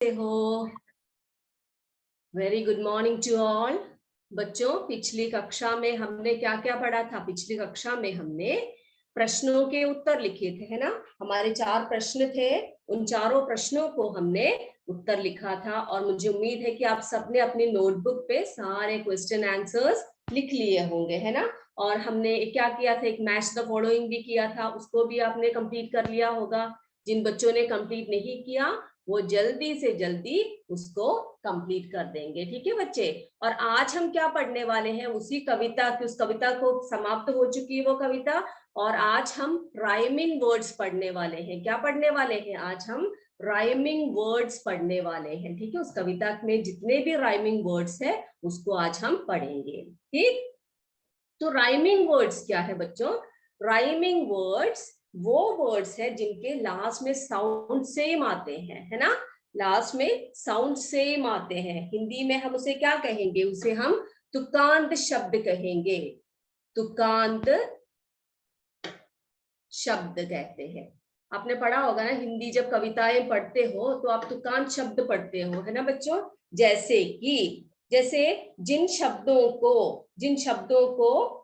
हो? Very good morning to all. बच्चों, पिछली कक्षा में हमने क्या क्या पढ़ा था? पिछली कक्षा में हमने प्रश्नों के उत्तर लिखे थे, है ना। हमारे 4 प्रश्न थे, उन चारों प्रश्नों को हमने उत्तर लिखा था और मुझे उम्मीद है कि आप सबने अपनी नोटबुक पे सारे क्वेश्चन आंसर्स लिख लिए होंगे, है ना। और हमने क्या किया था, एक मैच द फॉलोइंग भी किया था, उसको भी आपने कंप्लीट कर लिया होगा। जिन बच्चों ने कंप्लीट नहीं किया वो जल्दी से जल्दी उसको कंप्लीट कर देंगे, ठीक है बच्चे। और आज हम क्या पढ़ने वाले हैं, उसी कविता की, उस कविता को समाप्त हो चुकी है वो कविता, और आज हम राइमिंग वर्ड्स पढ़ने वाले हैं। क्या पढ़ने वाले हैं? आज हम राइमिंग वर्ड्स पढ़ने वाले हैं, ठीक है। उस कविता में जितने भी राइमिंग वर्ड्स है उसको आज हम पढ़ेंगे, ठीक। तो राइमिंग वर्ड्स क्या है बच्चों? राइमिंग वर्ड्स वो वर्ड्स है जिनके लास्ट में साउंड सेम आते हैं, है ना। लास्ट में साउंड सेम आते हैं। हिंदी में हम उसे क्या कहेंगे? उसे हम तुकांत शब्द कहेंगे। तुकांत शब्द कहते हैं। आपने पढ़ा होगा ना, हिंदी जब कविताएं पढ़ते हो तो आप तुकांत शब्द पढ़ते हो, है ना बच्चों। जैसे जिन शब्दों को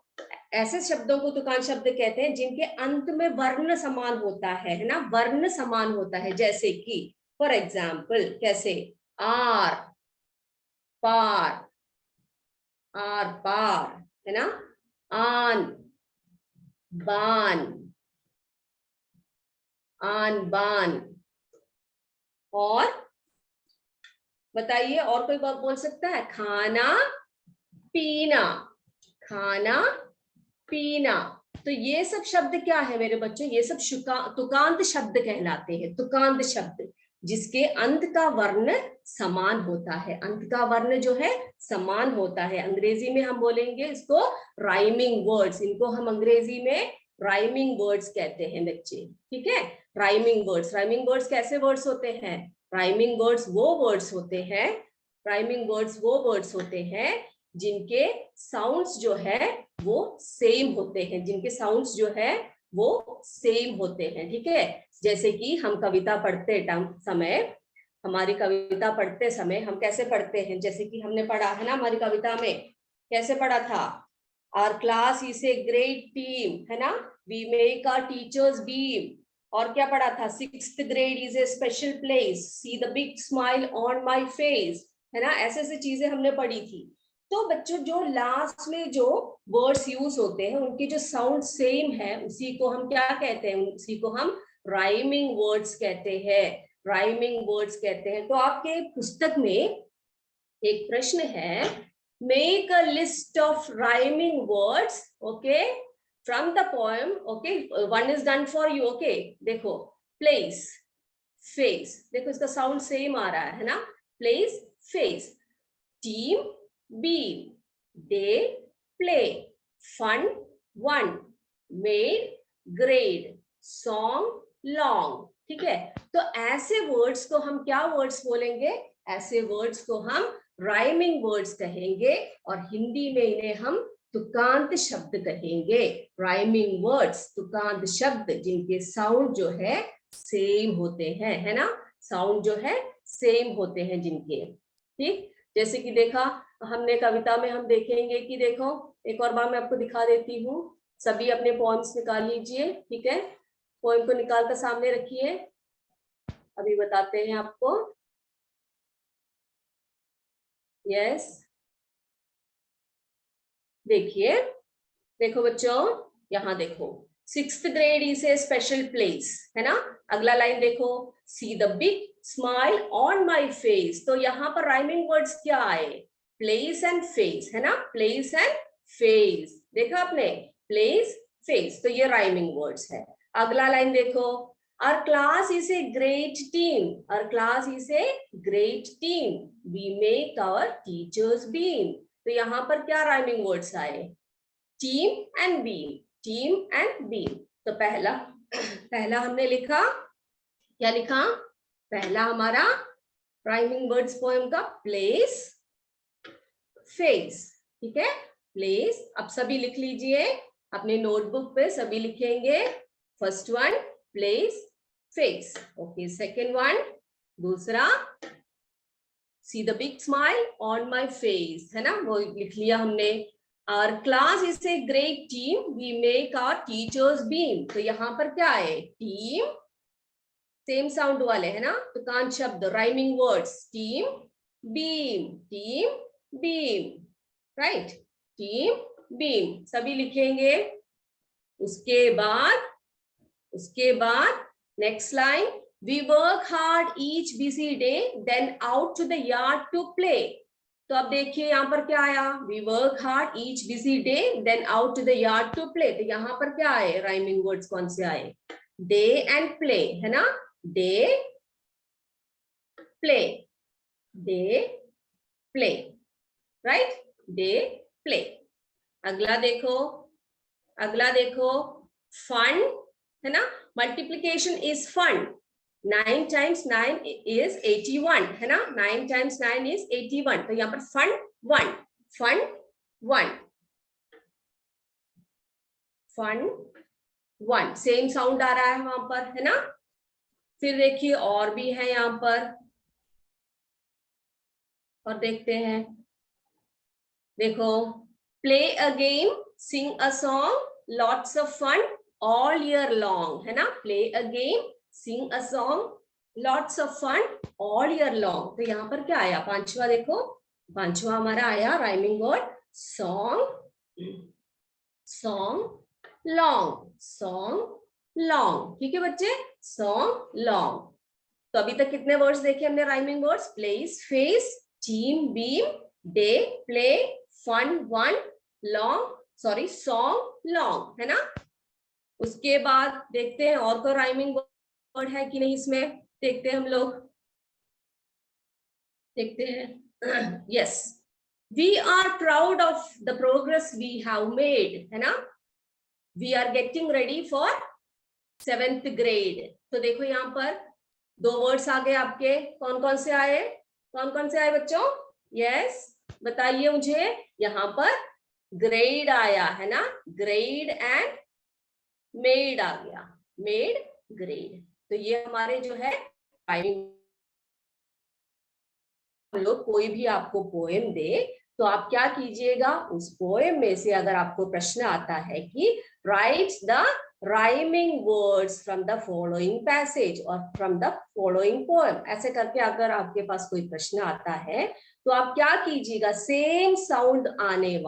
ऐसे शब्दों को तुकांत शब्द कहते हैं जिनके अंत में वर्ण समान होता है ना, वर्ण समान होता है। जैसे कि फॉर एग्जाम्पल, कैसे? आर पार, आर पार, है ना। आन बान, आन बान। और बताइए, और कोई बात बोल सकता है? खाना पीना, खाना पीना। तो ये सब शब्द क्या है मेरे बच्चों? ये सब तुकांत शब्द कहलाते हैं। तुकांत शब्द जिसके अंत का वर्ण समान होता है, अंत का वर्ण जो है समान होता है। अंग्रेजी में हम बोलेंगे इसको राइमिंग वर्ड्स। इनको हम अंग्रेजी में राइमिंग वर्ड्स कहते हैं बच्चे, ठीक है। राइमिंग वर्ड्स, राइमिंग वर्ड्स कैसे वर्ड्स होते हैं? राइमिंग वर्ड्स वो वर्ड्स होते हैं, राइमिंग वर्ड्स वो वर्ड्स होते हैं जिनके साउंड्स जो है वो सेम होते हैं, जिनके साउंड्स जो है वो सेम होते हैं, ठीक है। जैसे कि हम कविता पढ़ते समय, हमारी कविता पढ़ते समय हम कैसे पढ़ते हैं? जैसे कि हमने पढ़ा है ना, हमारी कविता में कैसे पढ़ा था? Our class is a great team, है ना। We make our teachers beam. और क्या पढ़ा था? 6th grade is a special place, see the big smile on my face, है ना। ऐसे ऐसे चीजें हमने पढ़ी थी। तो बच्चों, जो लास्ट में जो वर्ड्स यूज होते हैं उनकी जो साउंड सेम है उसी को हम क्या कहते हैं? उसी को हम राइमिंग वर्ड्स कहते हैं, राइमिंग वर्ड्स कहते हैं। तो आपके पुस्तक में एक प्रश्न है, make a list of rhyming words, okay, from the poem. Okay, one is done for you. Okay, देखो, प्लेस, फेस, देखो इसका साउंड सेम आ रहा है ना। Place, face, team, beam, day, play, fun, one, made, grade, song, long, ठीक है। तो ऐसे वर्ड्स को हम क्या वर्ड्स बोलेंगे? ऐसे वर्ड्स को हम राइमिंग वर्ड्स कहेंगे और हिंदी में इन्हें हम तुकांत शब्द कहेंगे। राइमिंग वर्ड्स, तुकांत शब्द जिनके साउंड जो है सेम होते हैं, है ना। साउंड जो है सेम होते हैं जिनके, ठीक। जैसे कि देखा हमने कविता में, हम देखेंगे कि देखो, एक और बार मैं आपको दिखा देती हूँ। सभी अपने पॉइंट्स निकाल लीजिए, ठीक है। पॉइंट को निकाल कर सामने रखिए, अभी बताते हैं आपको। यस, देखिए, देखो बच्चों, यहाँ देखो, 6th grade is a special place, है ना। अगला लाइन देखो, सी the big smile on my face. तो यहाँ पर राइमिंग वर्ड्स क्या आए? प्लेस एंड फेस, है ना। प्लेस एंड फेस, देखा आपने? प्लेस, फेस, तो ये राइमिंग वर्ड्स है। अगला लाइन देखो, our class is a great team, our class is a great team, we make our teachers beam। तो यहाँ पर क्या राइमिंग वर्ड्स आए? Team and beam, team and beam. तो पहला हमने लिखा, क्या लिखा? पहला हमारा राइमिंग वर्ड्स पोएम का प्लेस, फेस, ठीक है। प्लेस, अब सभी लिख लीजिए अपने नोटबुक पे, सभी लिखेंगे। First one place, face, okay. Second one, दूसरा see the big smile on my face, है ना, वो लिख लिया हमने। और class is a great team, we make our teachers beam, तो यहाँ पर क्या है, टीम, सेम साउंड वाले है ना, तो कान शब्द, rhyming words, team beam, right, team beam, सभी लिखेंगे। उसके बाद next line, we work hard each busy day then out to the yard to play, तो अब देखिए यहाँ पर क्या आया, we work hard each busy day then out to the yard to play, तो यहाँ पर क्या आए, राइमिंग वर्ड्स कौन से आए, डे एंड प्ले, है ना, day play, day play, right, day play. अगला देखो फन, है ना, multiplication is fun, 9 times 9 is 81, है ना, 9 times 9 is 81, तो यहाँ पर फन वन, सेम साउंड आ रहा है वहां पर, है ना। फिर देखिए और भी है यहाँ पर, और देखते हैं, देखो, play a game, sing a song, lots of fun all year long, है ना, play a game, sing a song, lots of fun all year long, तो यहाँ पर क्या आया, पांचवा, देखो पांचवा हमारा आया राइमिंग वर्ड सॉन्ग लॉन्ग, ठीक है बच्चे, सॉन्ग लॉन्ग। तो अभी तक कितने वर्ड्स देखे हमने rhyming words, place, face, team, beam, day, play, fun, one, song long, है ना। उसके बाद देखते हैं और कोई राइमिंग वर्ड है कि नहीं इसमें, देखते हैं हम लोग, देखते हैं। Yes, we are proud of the progress we have made, है ना, we are getting ready for 7th grade, तो देखो यहाँ पर 2 वर्ड्स आ गए आपके, कौन कौन से आए बच्चों, यस, बताइए मुझे, यहाँ पर ग्रेड आया, है ना, ग्रेड एंड मेड आ गया, मेड, ग्रेड, तो ये हमारे जो है राइमिंग। लोग कोई भी आपको पोएम दे तो आप क्या कीजिएगा, उस पोएम में से अगर आपको प्रश्न आता है कि right the rhyming words from the following passage और फ्रॉम द फॉलोइंग पोएम, ऐसे करके अगर आपके पास कोई प्रश्न आता है तो आप क्या कीजिएगा, सेम साउंड आने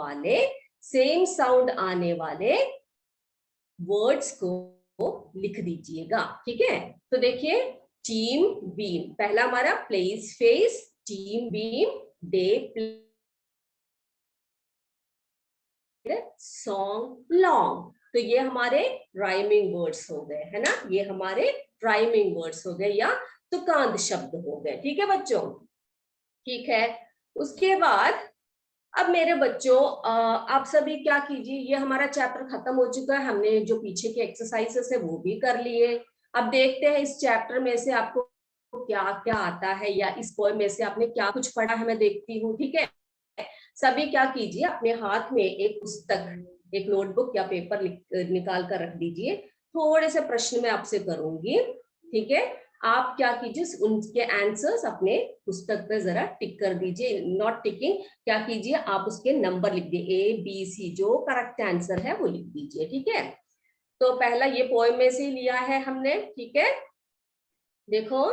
वाले वर्ड्स को लिख दीजिएगा, ठीक है। तो देखिए, टीम बीम, पहला हमारा place, face, team beam, day, song long, तो ये हमारे राइमिंग वर्ड्स हो गए, है ना, ये हमारे राइमिंग वर्ड्स हो गए या तुकांत शब्द हो गए, ठीक है बच्चों, ठीक है। उसके बाद अब मेरे बच्चों, आप सभी क्या कीजिए, ये हमारा चैप्टर खत्म हो चुका है, हमने जो पीछे के एक्सरसाइजेस है वो भी कर लिए। अब देखते हैं इस चैप्टर में से आपको क्या क्या आता है, या इस पोएम में से आपने क्या कुछ पढ़ा है, मैं देखती हूँ, ठीक है। सभी क्या कीजिए, अपने हाथ में एक पुस्तक, एक नोटबुक या पेपर निकाल कर रख दीजिए, थोड़े से प्रश्न मैं आपसे करूंगी, ठीक है। आप क्या कीजिए, उनके आंसर्स अपने पुस्तक पे जरा टिक कर दीजिए, नॉट टिकिंग, क्या कीजिए आप उसके नंबर लिख दीजिए, ABC, जो करेक्ट आंसर है वो लिख दीजिए, ठीक है। तो पहला ये पोएम में से लिया है हमने, ठीक है। देखो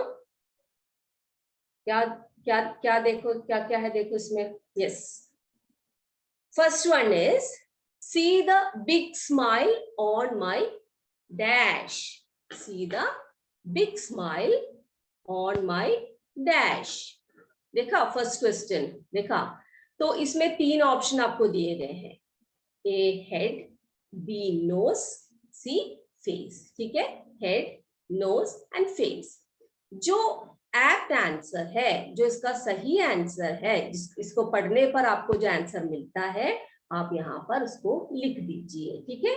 क्या क्या क्या, देखो क्या क्या है, देखो इसमें, yes, first one is, C the big smile on my dash, C the big smile on my dash, देखा फर्स्ट क्वेश्चन, देखा, तो इसमें 3 ऑप्शन आपको दिए गए हैं, ए हेड, बी नोज, सी फेस, ठीक है, हेड, नोज एंड फेस। जो एप्ट आंसर है, जो इसका सही आंसर है, इसको पढ़ने पर आपको जो आंसर मिलता है, आप यहाँ पर उसको लिख दीजिए, ठीक है।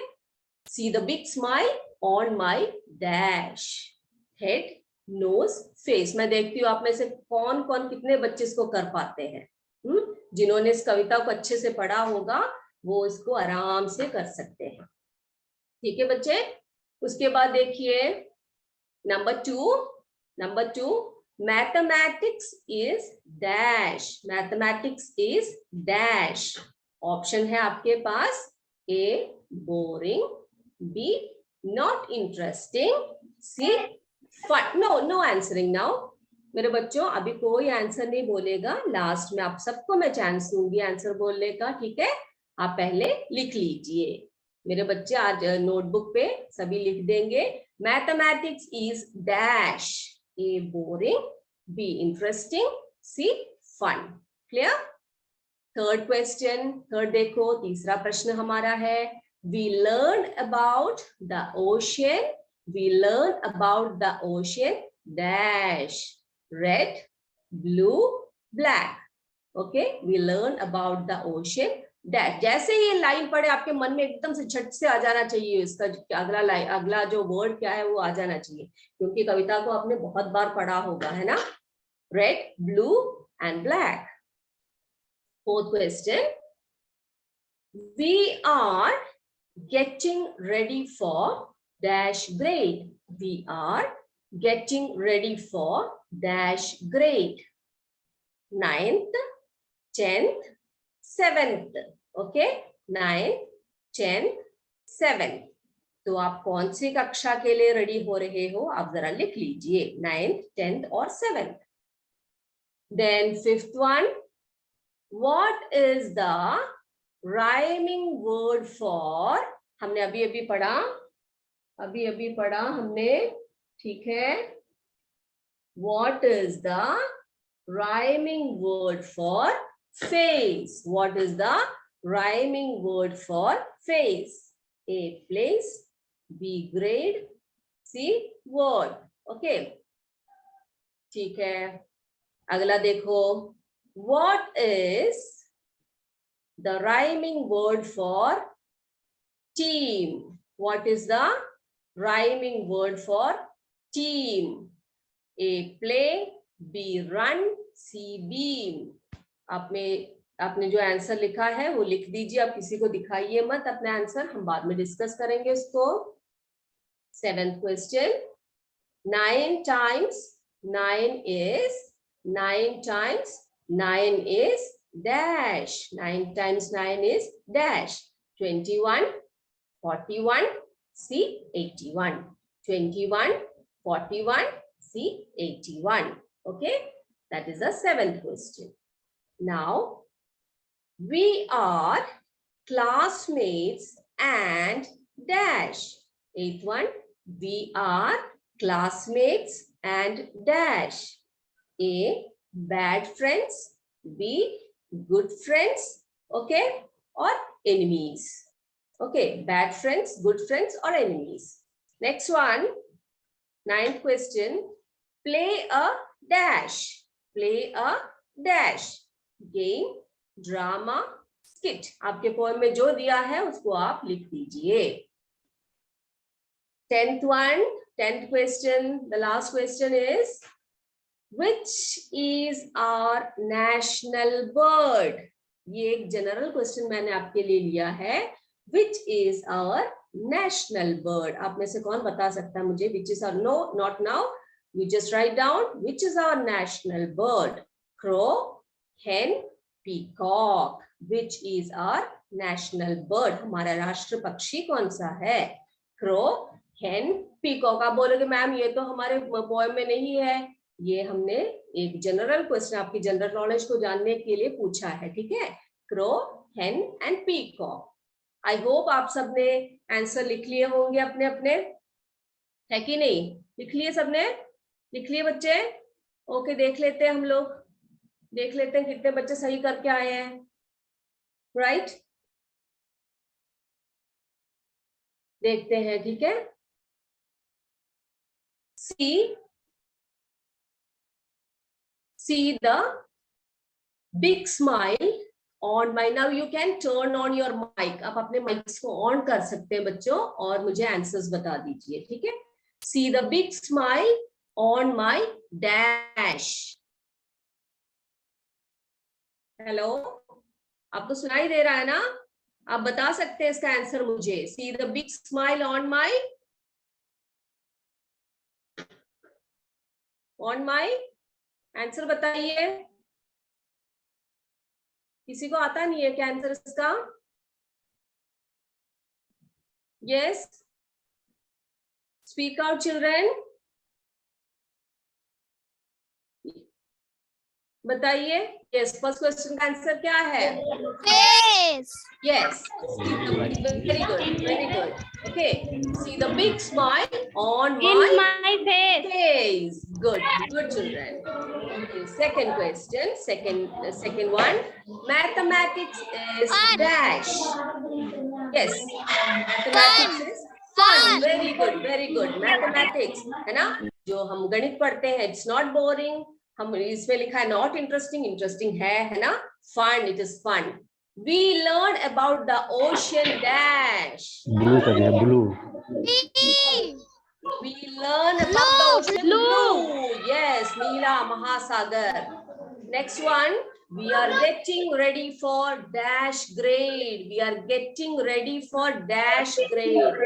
See the big smile on my dash, head, nose, face. मैं देखती हूँ आप में से कौन कौन कितने बच्चे इसको कर पाते हैं, जिन्होंने इस कविता को अच्छे से पढ़ा होगा वो इसको आराम से कर सकते हैं, ठीक है बच्चे। उसके बाद देखिए number two, mathematics is dash, mathematics is dash. Option है आपके पास A boring, B not interesting, C fun. No no answering now मेरे बच्चों, अभी कोई आंसर नहीं बोलेगा, लास्ट में आप सबको मैं चांस दूंगी आंसर बोलने का, ठीक है? आप पहले लिख लीजिए मेरे बच्चे, आज नोटबुक पे सभी लिख देंगे। Mathematics is dash, A boring, B interesting, C fun. Clear? Third question, third देखो, तीसरा प्रश्न हमारा है, we learn about the ocean, we learn about the ocean dash, red, blue, black. Okay, we learn about the ocean dash. जैसे ये line पढ़े आपके मन में एकदम से झट से आ जाना चाहिए, इसका अगला लाइन, अगला जो वर्ड क्या है वो आ जाना चाहिए, क्योंकि कविता को आपने बहुत बार पढ़ा होगा, है ना? Red, blue and black. Fourth question, we are getting ready for dash grade, we are getting ready for dash grade, 9th, 10th, 7th। Okay, 9th, 10th, 7th। तो आप कौन सी कक्षा के लिए रेडी हो रहे हो, आप जरा लिख लीजिए, 9th, 10th और 7th। Then fifth one, what is the rhyming word for, हमने अभी अभी पढ़ा हमने, ठीक है? What is the rhyming word for face, what is the rhyming word for face? A place, B grade, C word. Okay, ठीक है। अगला देखो, what is the rhyming word for team, what is the rhyming word for team? A play, B run, C beam। आपने जो answer लिखा है वो लिख दीजिए, आप किसी को दिखाइए मत अपना आंसर, हम बाद में डिस्कस करेंगे उसको। Seventh question, 9 times 9 is, 9 times 9 is dash, 9 times 9 is dash, 21, 41, C 81, 21, 41, C 81। Okay, that is the seventh question. Now we are classmates and dash, eighth one, we are classmates and dash, A bad friends, B good friends, okay, or enemies। Okay, bad friends, good friends or enemies। Next one, ninth question, play a dash, play a dash, game, drama, skit। आपके poem में जो दिया है उसको आप लिख दीजिए। 10th one, 10th question, the last question is, which is our national bird? ये एक जनरल क्वेश्चन मैंने आपके लिए लिया है, which is our national bird। आप में से कौन बता सकता है मुझे which is our, no not now, you just write down which is our national bird? Crow, hen, peacock। which is our national bird? हमारा राष्ट्र पक्षी कौन सा है? Crow, hen, peacock। आप बोलोगे मैम ये तो हमारे पोएम में नहीं है, ये हमने एक जनरल क्वेश्चन आपकी जनरल नॉलेज को जानने के लिए पूछा है, ठीक है? क्रो, हेन एंड पीकॉक। आई होप आप सबने आंसर लिख लिए होंगे अपने अपने, है कि नहीं? लिख लिए सबने? लिख लिए बच्चे? ओके, देख लेते हैं हम लोग, देख लेते हैं कितने बच्चे सही करके आए हैं, राइट? देखते हैं, ठीक है? See the big smile on my, now you can turn on your mic। आप अपने माइक्स को ऑन कर सकते हैं बच्चों, और मुझे आंसर्स बता दीजिए, ठीक है? See the big smile on my dash। Hello, आपको सुनाई दे रहा है ना? आप बता सकते हैं इसका आंसर मुझे। See the big smile on my answer बताइए, किसी को आता नहीं है क्या आंसर इसका? यस, स्पीक आउट चिल्ड्रन, बताइए। यस, फर्स्ट क्वेश्चन का आंसर क्या है? Face. Yes, very good, very good. Okay, see the big smile on my face. Good, good children. Okay, second question, second one. Mathematics is dash. Yes, mathematics is fun. Very good, very good. Mathematics है ना, जो हम गणित पढ़ते हैं, it's not boring. हम इसमें लिखा है not interesting, interesting है ना? Fun, it is fun. We learn about the ocean dash. Blue कर दिया, blue. We learn about the ocean blue. Yes, नीला महासागर. Next one, we are getting ready for dash grade. We are getting ready for dash grade.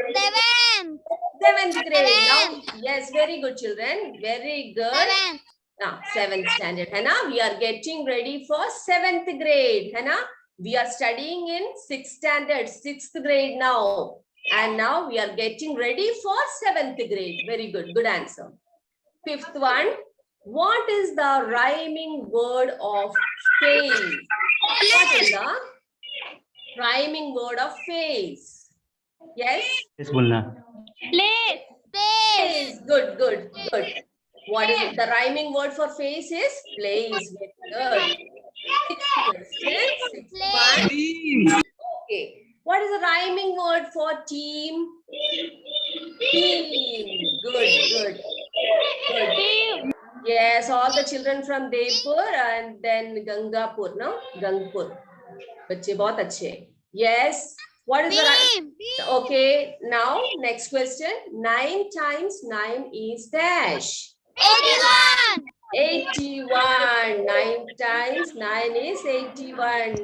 Seventh grade. Now, yes, very good children. Very good. Now, 7th standard है ना? We are getting ready for 7th grade है ना? We are studying in 6th standard, 6th grade now. And now we are getting ready for 7th grade. Very good. Good answer. 5th one. What is the rhyming word of face? What is the rhyming word of face? Yes? इस बोलना। Place. Good, good, good. What is it? The rhyming word for face is place. Very good. Sixth question. Sixth one. Okay. What is the rhyming word for team? Team. Good, good, good. Yes, all the children from Devpur and then Gangapur, no? Gangpur. बच्चे बहुत अच्छे. Yes. What is the okay? Now next question. 9 times 9 is dash. 81. 81. 9 times 9 is 81.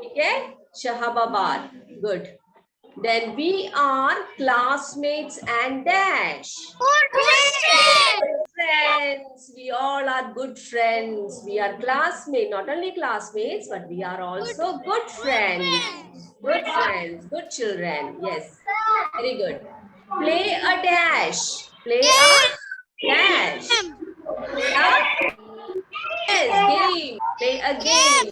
Okay? Shahababad. Good. Then we are classmates and dash. Friends. We all are good friends. We are classmates, not only classmates, but we are also good friends. Good friends, good children. Yes. Very good. Play a dash. Play a dash. Play a yes, game. Play a game.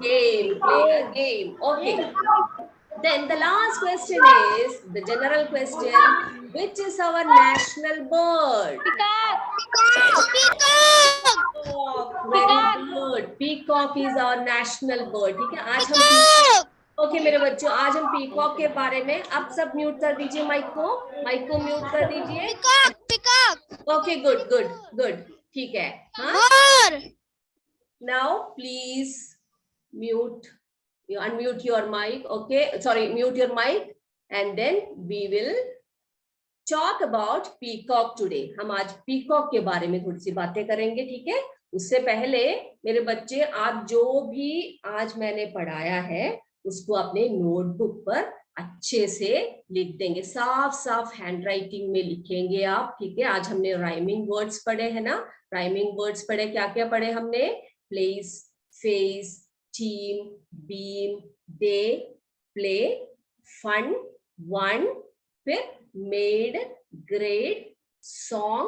Game. Play a game. Okay. Then the last question is the general question. Which is our national bird? Peacock. Very good. Peacock is our national bird. ठीक है, आज हम okay मेरे बच्चों, आज हम peacock के बारे में, आप सब म्यूट कर दीजिए माइक को म्यूट कर दीजिए. ओके, गुड गुड गुड, ठीक है. हाँ, now please mute, you unmute your mic. Okay, sorry, mute your mic and then we will talk about peacock today. हम आज पीकॉक के बारे में थोड़ी सी बातें करेंगे, ठीक है. उससे पहले मेरे बच्चे, आप जो भी आज मैंने पढ़ाया है उसको अपने नोटबुक पर अच्छे से लिख देंगे, साफ साफ हैंडराइटिंग में लिखेंगे आप, ठीक है. आज हमने राइमिंग वर्ड्स पढ़े हैं ना, राइमिंग वर्ड्स पढ़े. क्या क्या पढ़े हमने? Place, face, team, beam, day, play, fun, one, फिर मेड, ग्रेड, सॉन्ग,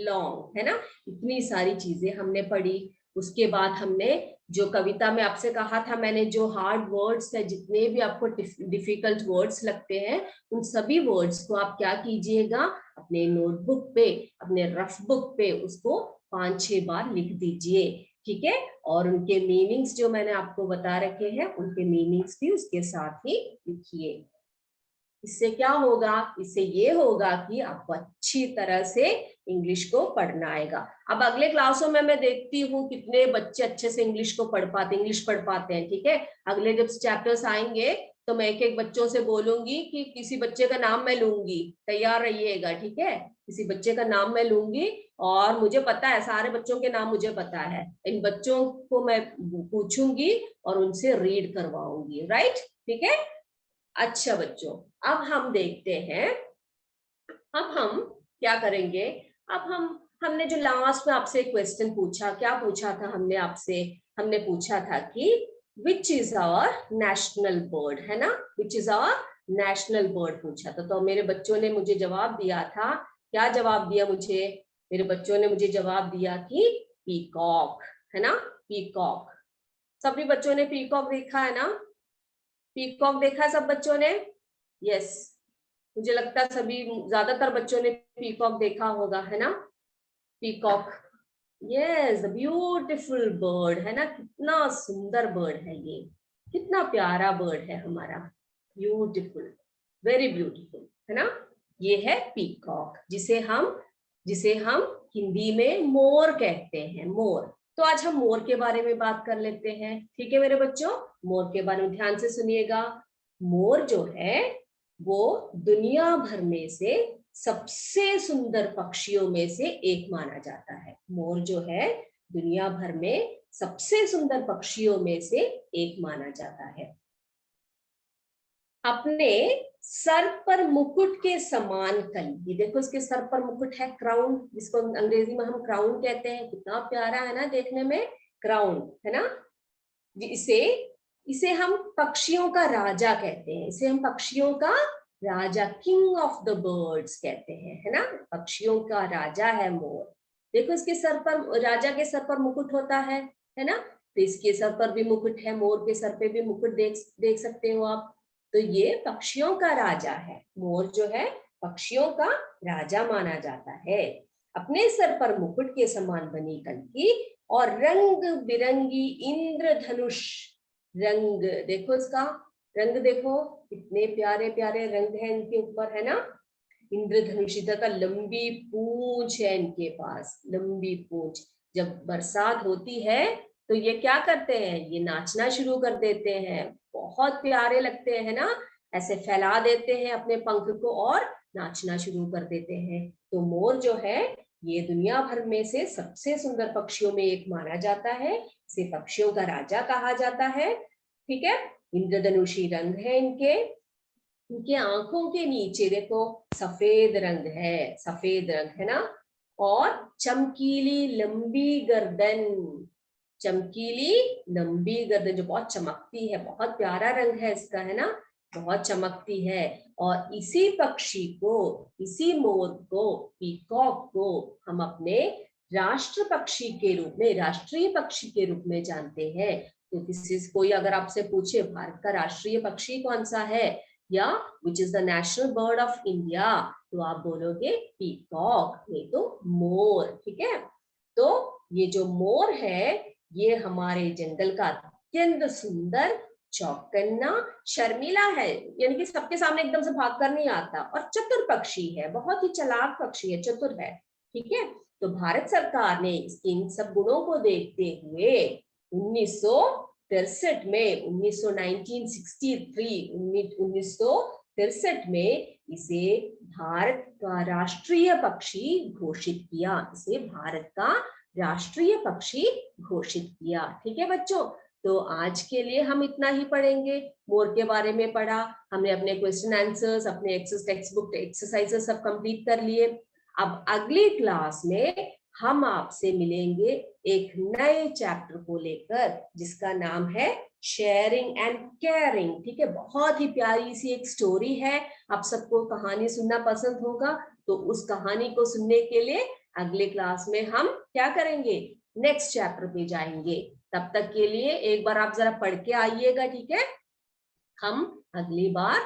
लॉन्ग, है ना. इतनी सारी चीजें हमने पढ़ी. उसके बाद हमने जो कविता में आपसे कहा था मैंने, जो हार्ड वर्ड्स है, जितने भी आपको डिफिकल्ट वर्ड्स लगते हैं, उन सभी वर्ड्स को आप क्या कीजिएगा, अपने नोटबुक पे, अपने रफ बुक पे उसको 5-6 बार लिख दीजिए, ठीक है. और उनके मीनिंग्स जो मैंने आपको बता रखे हैं, उनके मीनिंग्स भी उसके साथ ही लिखिए. इससे क्या होगा? इससे ये होगा कि आपको अच्छी तरह से इंग्लिश को पढ़ना आएगा. अब अगले क्लासों में मैं देखती हूँ कितने बच्चे अच्छे से इंग्लिश पढ़ पाते हैं, ठीक है. अगले जब चैप्टर्स आएंगे तो मैं एक एक बच्चों से बोलूंगी कि किसी बच्चे का नाम मैं लूंगी, तैयार रहिएगा, ठीक है. किसी बच्चे का नाम मैं लूंगी और मुझे पता है, सारे बच्चों के नाम मुझे पता है. इन बच्चों को मैं पूछूंगी और उनसे रीड करवाऊंगी, राइट, ठीक है. अच्छा बच्चों, अब हम देखते हैं, अब हम क्या करेंगे, अब हमने जो लास्ट में आपसे क्वेश्चन पूछा, क्या पूछा था हमने आपसे? हमने पूछा था कि which is our national bird, है ना? Which is our national bird पूछा था। तो मेरे बच्चों ने मुझे जवाब दिया था, क्या जवाब दिया मुझे? मेरे बच्चों ने मुझे जवाब दिया कि पीकॉक, है ना? पीकॉक। सभी बच्चों ने पीकॉक देखा है ना? पीकॉक देखा है सब बच्चों ने? यस, मुझे लगता है सभी, ज्यादातर बच्चों ने पीकॉक देखा होगा, है ना? पीकॉक, यस, ब्यूटीफुल बर्ड, है ना? कितना सुंदर बर्ड है ये, कितना प्यारा बर्ड है हमारा, ब्यूटीफुल, वेरी ब्यूटीफुल, है ना? ये है पीकॉक, जिसे हम हिंदी में मोर कहते हैं, मोर। तो आज हम मोर के बारे में बात कर लेते हैं, ठीक है मेरे बच्चों? मोर के बारे में ध्यान से सुनिएगा। मोर जो है वो दुनिया भर में से सबसे सुंदर पक्षियों में से एक माना जाता है। मोर जो है दुनिया भर में सबसे सुंदर पक्षियों में से एक माना जाता है। अपने सर पर मुकुट के समान कली, देखो इसके सर पर मुकुट है, क्राउन, जिसको अंग्रेजी में हम क्राउन कहते हैं। कितना प्यारा है ना देखने में, क्राउन, है ना? इसे हम पक्षियों का राजा कहते हैं, इसे हम पक्षियों का राजा, किंग ऑफ द बर्ड्स कहते हैं, है ना? पक्षियों का राजा है मोर। देखो इसके सर पर, राजा के सर पर मुकुट होता है ना? तो इसके सर पर भी मुकुट है, मोर के सर पे भी मुकुट देख सकते हो आप। तो ये पक्षियों का राजा है, मोर जो है पक्षियों का राजा माना जाता है। अपने सर पर मुकुट के समान बनी कलकी और रंग बिरंगी इंद्रधनुष, रंग देखो इसका, रंग देखो कितने प्यारे प्यारे रंग है इनके ऊपर, है ना? इंद्रधनुष का लंबी पूंछ है इनके पास, लंबी पूंछ। जब बरसात होती है तो ये क्या करते हैं? ये नाचना शुरू कर देते हैं, बहुत प्यारे लगते हैं ना? ऐसे फैला देते हैं अपने पंख को और नाचना शुरू कर देते हैं। तो मोर जो है ये दुनिया भर में से सबसे सुंदर पक्षियों में एक माना जाता है, इसे पक्षियों का राजा कहा जाता है, ठीक है? इंद्रधनुषी रंग है इनके आंखों के नीचे देखो सफेद रंग है, सफेद रंग है ना? और चमकीली लंबी गर्दन, चमकीली लंबी गर्दन जो बहुत चमकती है, बहुत प्यारा रंग है इसका, है ना? बहुत चमकती है। और इसी पक्षी को, इसी मोर को, पीकॉक को हम अपने राष्ट्र पक्षी के रूप में, राष्ट्रीय पक्षी के रूप में जानते हैं। तो किसी कोई अगर आपसे पूछे भारत का राष्ट्रीय पक्षी कौन सा है, या which is the national bird of India, तो आप बोलोगे पीकॉक, नहीं तो मोर, ठीक है? तो ये जो मोर है ये हमारे जंगल का अत्यंत सुंदर, चौकन्ना, शर्मीला है, यानी कि सबके सामने एकदम से भागकर नहीं आता, और चतुर पक्षी है, बहुत ही चालाक पक्षी है, चतुर है, ठीक है? तो भारत सरकार ने इसके इन सब गुणों को देखते हुए 1963 में, 1963 में इसे भारत का राष्ट्रीय पक्षी घोषित किया, इसे भारत का राष्ट्रीय पक्षी घोषित किया, ठीक है बच्चों? तो आज के लिए हम इतना ही पढ़ेंगे, मोर के बारे में पढ़ा हमने, अपने क्वेश्चन आंसर्स, अपने टेक्स्ट बुक एक्सरसाइजेस सब कंप्लीट कर लिए। अब अगली क्लास में हम आपसे मिलेंगे एक नए चैप्टर को लेकर, जिसका नाम है शेयरिंग एंड केयरिंग, ठीक है? बहुत ही प्यारी सी एक स्टोरी है, आप सबको कहानी सुनना पसंद होगा, तो उस कहानी को सुनने के लिए अगले क्लास में हम क्या करेंगे? नेक्स्ट चैप्टर पे जाएंगे। तब तक के लिए एक बार आप जरा पढ़ के आइएगा, ठीक है? हम अगली बार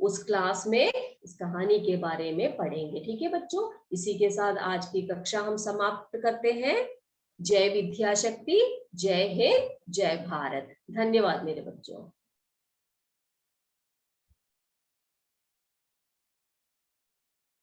उस क्लास में इस कहानी के बारे में पढ़ेंगे, ठीक है बच्चों? इसी के साथ आज की कक्षा हम समाप्त करते हैं। जय विद्या शक्ति, जय हिंद, जय भारत। धन्यवाद मेरे बच्चों।